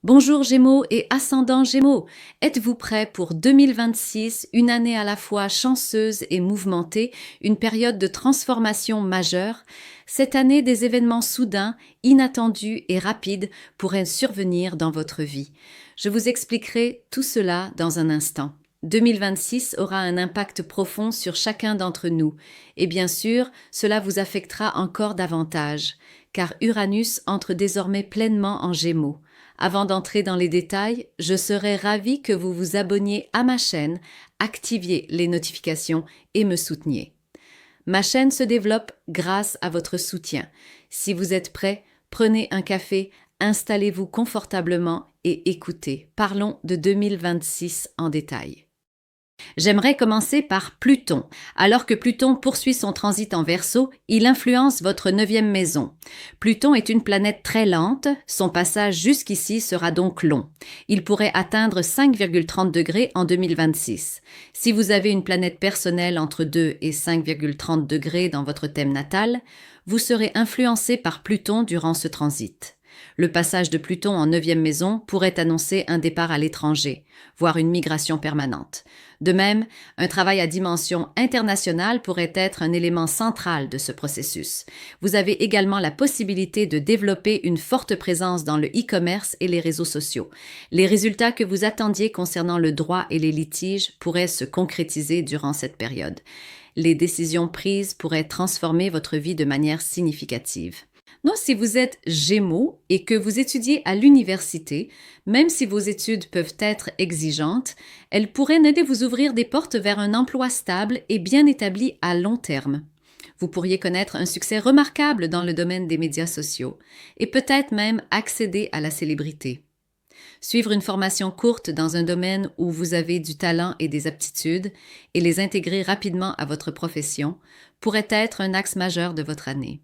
Bonjour Gémeaux et ascendant Gémeaux, êtes-vous prêts pour 2026, une année à la fois chanceuse et mouvementée, une période de transformation majeure? Cette année, des événements soudains, inattendus et rapides pourraient survenir dans votre vie. Je vous expliquerai tout cela dans un instant. 2026 aura un impact profond sur chacun d'entre nous, et bien sûr, cela vous affectera encore davantage, car Uranus entre désormais pleinement en Gémeaux. Avant d'entrer dans les détails, je serais ravie que vous vous abonniez à ma chaîne, activiez les notifications et me souteniez. Ma chaîne se développe grâce à votre soutien. Si vous êtes prêts, prenez un café, installez-vous confortablement et écoutez. Parlons de 2026 en détail. J'aimerais commencer par Pluton. Alors que Pluton poursuit son transit en Verseau, il influence votre 9e maison. Pluton est une planète très lente, son passage jusqu'ici sera donc long. Il pourrait atteindre 5,30 degrés en 2026. Si vous avez une planète personnelle entre 2 et 5,30 degrés dans votre thème natal, vous serez influencé par Pluton durant ce transit. Le passage de Pluton en 9e maison pourrait annoncer un départ à l'étranger, voire une migration permanente. De même, un travail à dimension internationale pourrait être un élément central de ce processus. Vous avez également la possibilité de développer une forte présence dans le e-commerce et les réseaux sociaux. Les résultats que vous attendiez concernant le droit et les litiges pourraient se concrétiser durant cette période. Les décisions prises pourraient transformer votre vie de manière significative. Non, si vous êtes Gémeaux et que vous étudiez à l'université, même si vos études peuvent être exigeantes, elles pourraient n'aider vous ouvrir des portes vers un emploi stable et bien établi à long terme. Vous pourriez connaître un succès remarquable dans le domaine des médias sociaux et peut-être même accéder à la célébrité. Suivre une formation courte dans un domaine où vous avez du talent et des aptitudes et les intégrer rapidement à votre profession pourrait être un axe majeur de votre année.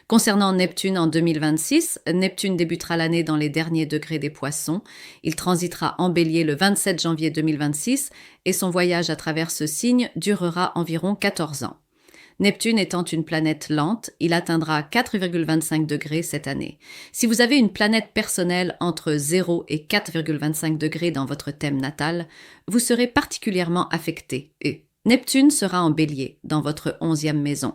Concernant Neptune en 2026, Neptune débutera l'année dans les derniers degrés des Poissons. Il transitera en Bélier le 27 janvier 2026 et son voyage à travers ce signe durera environ 14 ans. Neptune étant une planète lente, il atteindra 4,25 degrés cette année. Si vous avez une planète personnelle entre 0 et 4,25 degrés dans votre thème natal, vous serez particulièrement affecté. Neptune sera en Bélier, dans votre 11e maison.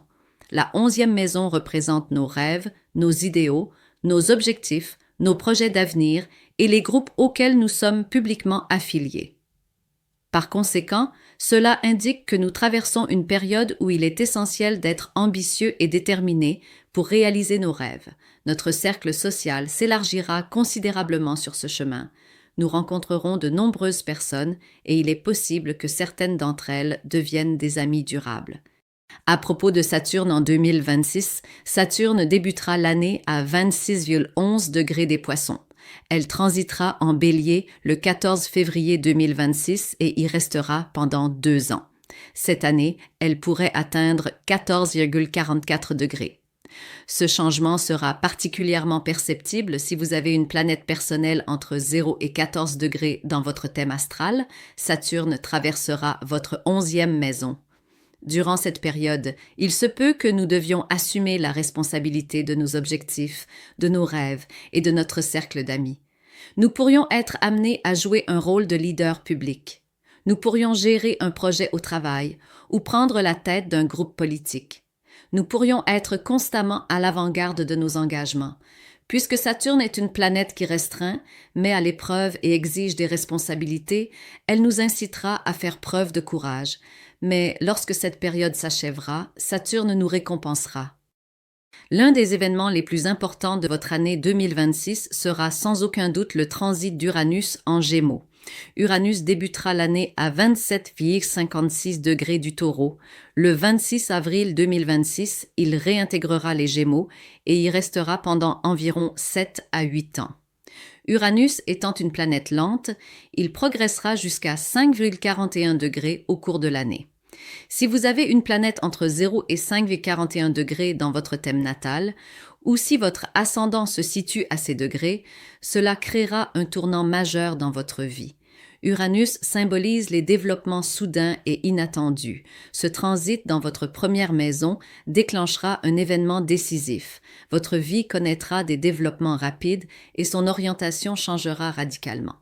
La 11e maison représente nos rêves, nos idéaux, nos objectifs, nos projets d'avenir et les groupes auxquels nous sommes publiquement affiliés. Par conséquent, cela indique que nous traversons une période où il est essentiel d'être ambitieux et déterminé pour réaliser nos rêves. Notre cercle social s'élargira considérablement sur ce chemin. Nous rencontrerons de nombreuses personnes et il est possible que certaines d'entre elles deviennent des amis durables. À propos de Saturne en 2026, Saturne débutera l'année à 26,11 degrés des Poissons. Elle transitera en Bélier le 14 février 2026 et y restera pendant 2 ans. Cette année, elle pourrait atteindre 14,44 degrés. Ce changement sera particulièrement perceptible si vous avez une planète personnelle entre 0 et 14 degrés dans votre thème astral. Saturne traversera votre 11e maison. Durant cette période, il se peut que nous devions assumer la responsabilité de nos objectifs, de nos rêves et de notre cercle d'amis. Nous pourrions être amenés à jouer un rôle de leader public. Nous pourrions gérer un projet au travail ou prendre la tête d'un groupe politique. Nous pourrions être constamment à l'avant-garde de nos engagements. Puisque Saturne est une planète qui restreint, met à l'épreuve et exige des responsabilités, elle nous incitera à faire preuve de courage. Mais lorsque cette période s'achèvera, Saturne nous récompensera. L'un des événements les plus importants de votre année 2026 sera sans aucun doute le transit d'Uranus en Gémeaux. Uranus débutera l'année à 27,56 degrés du Taureau. Le 26 avril 2026, il réintégrera les Gémeaux et y restera pendant environ 7 à 8 ans. Uranus étant une planète lente, il progressera jusqu'à 5,41 degrés au cours de l'année. Si vous avez une planète entre 0 et 5,41 degrés dans votre thème natal, ou si votre ascendant se situe à ces degrés, cela créera un tournant majeur dans votre vie. Uranus symbolise les développements soudains et inattendus. Ce transit dans votre première maison déclenchera un événement décisif. Votre vie connaîtra des développements rapides et son orientation changera radicalement.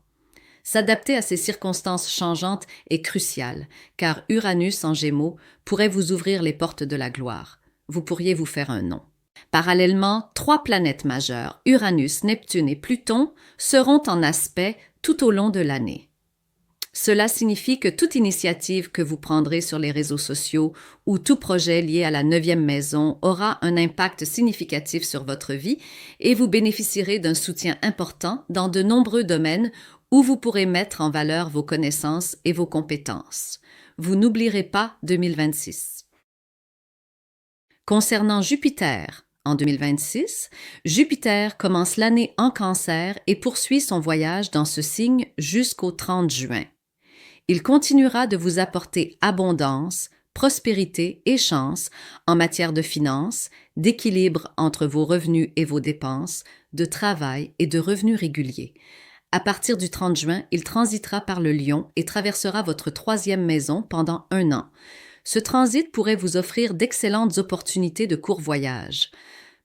S'adapter à ces circonstances changeantes est crucial, car Uranus en Gémeaux pourrait vous ouvrir les portes de la gloire. Vous pourriez vous faire un nom. Parallèlement, 3 planètes majeures, Uranus, Neptune et Pluton, seront en aspect tout au long de l'année. Cela signifie que toute initiative que vous prendrez sur les réseaux sociaux ou tout projet lié à la 9e maison aura un impact significatif sur votre vie et vous bénéficierez d'un soutien important dans de nombreux domaines où vous pourrez mettre en valeur vos connaissances et vos compétences. Vous n'oublierez pas 2026. Concernant Jupiter, en 2026, Jupiter commence l'année en Cancer et poursuit son voyage dans ce signe jusqu'au 30 juin. Il continuera de vous apporter abondance, prospérité et chance en matière de finances, d'équilibre entre vos revenus et vos dépenses, de travail et de revenus réguliers. À partir du 30 juin, il transitera par le Lion et traversera votre 3e maison pendant 1 an. Ce transit pourrait vous offrir d'excellentes opportunités de court voyage.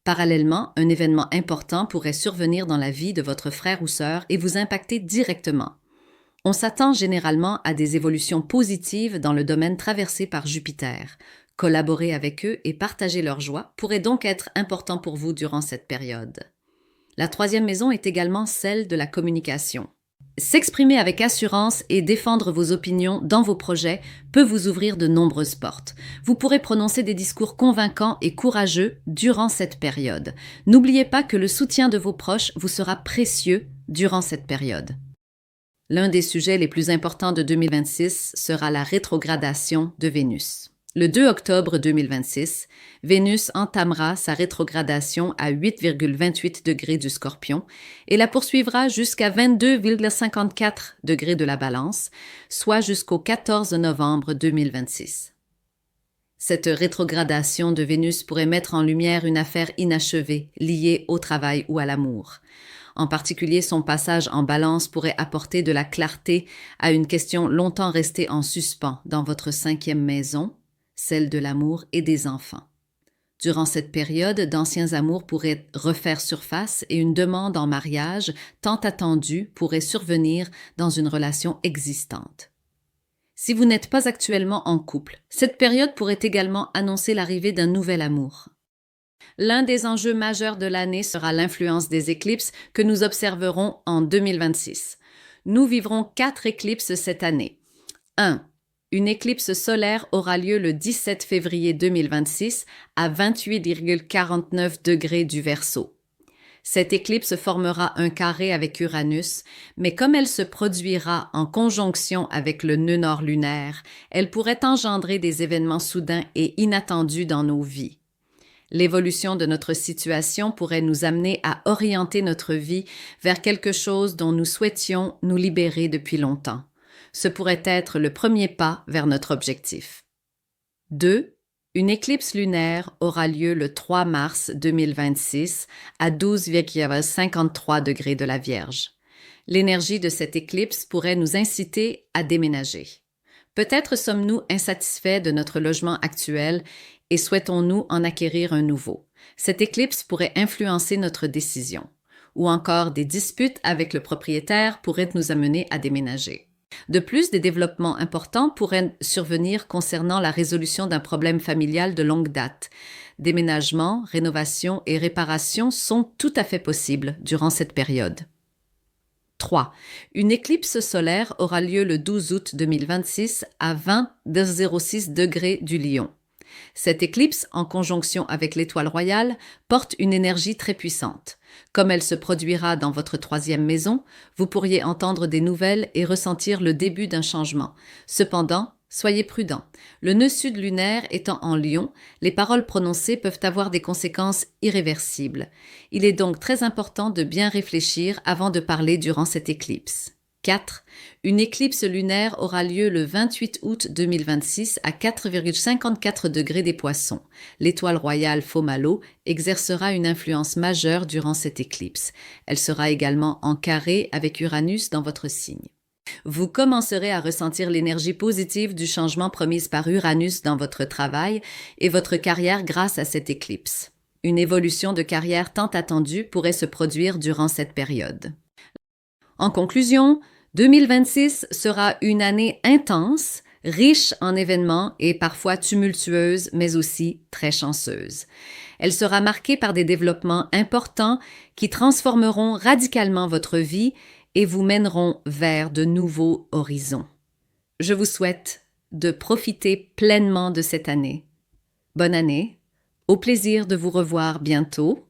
Parallèlement, un événement important pourrait survenir dans la vie de votre frère ou sœur et vous impacter directement. On s'attend généralement à des évolutions positives dans le domaine traversé par Jupiter. Collaborer avec eux et partager leur joie pourrait donc être important pour vous durant cette période. La 3e maison est également celle de la communication. S'exprimer avec assurance et défendre vos opinions dans vos projets peut vous ouvrir de nombreuses portes. Vous pourrez prononcer des discours convaincants et courageux durant cette période. N'oubliez pas que le soutien de vos proches vous sera précieux durant cette période. L'un des sujets les plus importants de 2026 sera la rétrogradation de Vénus. Le 2 octobre 2026, Vénus entamera sa rétrogradation à 8,28 degrés du Scorpion et la poursuivra jusqu'à 22,54 degrés de la Balance, soit jusqu'au 14 novembre 2026. Cette rétrogradation de Vénus pourrait mettre en lumière une affaire inachevée liée au travail ou à l'amour. En particulier, son passage en Balance pourrait apporter de la clarté à une question longtemps restée en suspens dans votre 5e maison, celle de l'amour et des enfants. Durant cette période, d'anciens amours pourraient refaire surface et une demande en mariage, tant attendue, pourrait survenir dans une relation existante. Si vous n'êtes pas actuellement en couple, cette période pourrait également annoncer l'arrivée d'un nouvel amour. L'un des enjeux majeurs de l'année sera l'influence des éclipses que nous observerons en 2026. Nous vivrons 4 éclipses cette année. 1. Une éclipse solaire aura lieu le 17 février 2026 à 28,49 degrés du Verseau. Cette éclipse formera un carré avec Uranus, mais comme elle se produira en conjonction avec le nœud nord lunaire, elle pourrait engendrer des événements soudains et inattendus dans nos vies. L'évolution de notre situation pourrait nous amener à orienter notre vie vers quelque chose dont nous souhaitions nous libérer depuis longtemps. Ce pourrait être le premier pas vers notre objectif. 2. Une éclipse lunaire aura lieu le 3 mars 2026 à 12,53 degrés de la Vierge. L'énergie de cette éclipse pourrait nous inciter à déménager. Peut-être sommes-nous insatisfaits de notre logement actuel et souhaitons-nous en acquérir un nouveau. Cette éclipse pourrait influencer notre décision. Ou encore des disputes avec le propriétaire pourraient nous amener à déménager. De plus, des développements importants pourraient survenir concernant la résolution d'un problème familial de longue date. Déménagement, rénovation et réparation sont tout à fait possibles durant cette période. 3. Une éclipse solaire aura lieu le 12 août 2026 à 20,06 degrés du Lion. Cette éclipse, en conjonction avec l'étoile royale, porte une énergie très puissante. Comme elle se produira dans votre 3e maison, vous pourriez entendre des nouvelles et ressentir le début d'un changement. Cependant, soyez prudent. Le nœud sud lunaire étant en Lion, les paroles prononcées peuvent avoir des conséquences irréversibles. Il est donc très important de bien réfléchir avant de parler durant cette éclipse. 4. Une éclipse lunaire aura lieu le 28 août 2026 à 4,54 degrés des Poissons. L'étoile royale Fomalhaut exercera une influence majeure durant cette éclipse. Elle sera également en carré avec Uranus dans votre signe. Vous commencerez à ressentir l'énergie positive du changement promise par Uranus dans votre travail et votre carrière grâce à cette éclipse. Une évolution de carrière tant attendue pourrait se produire durant cette période. En conclusion, 2026 sera une année intense, riche en événements et parfois tumultueuse, mais aussi très chanceuse. Elle sera marquée par des développements importants qui transformeront radicalement votre vie et vous mèneront vers de nouveaux horizons. Je vous souhaite de profiter pleinement de cette année. Bonne année, au plaisir de vous revoir bientôt.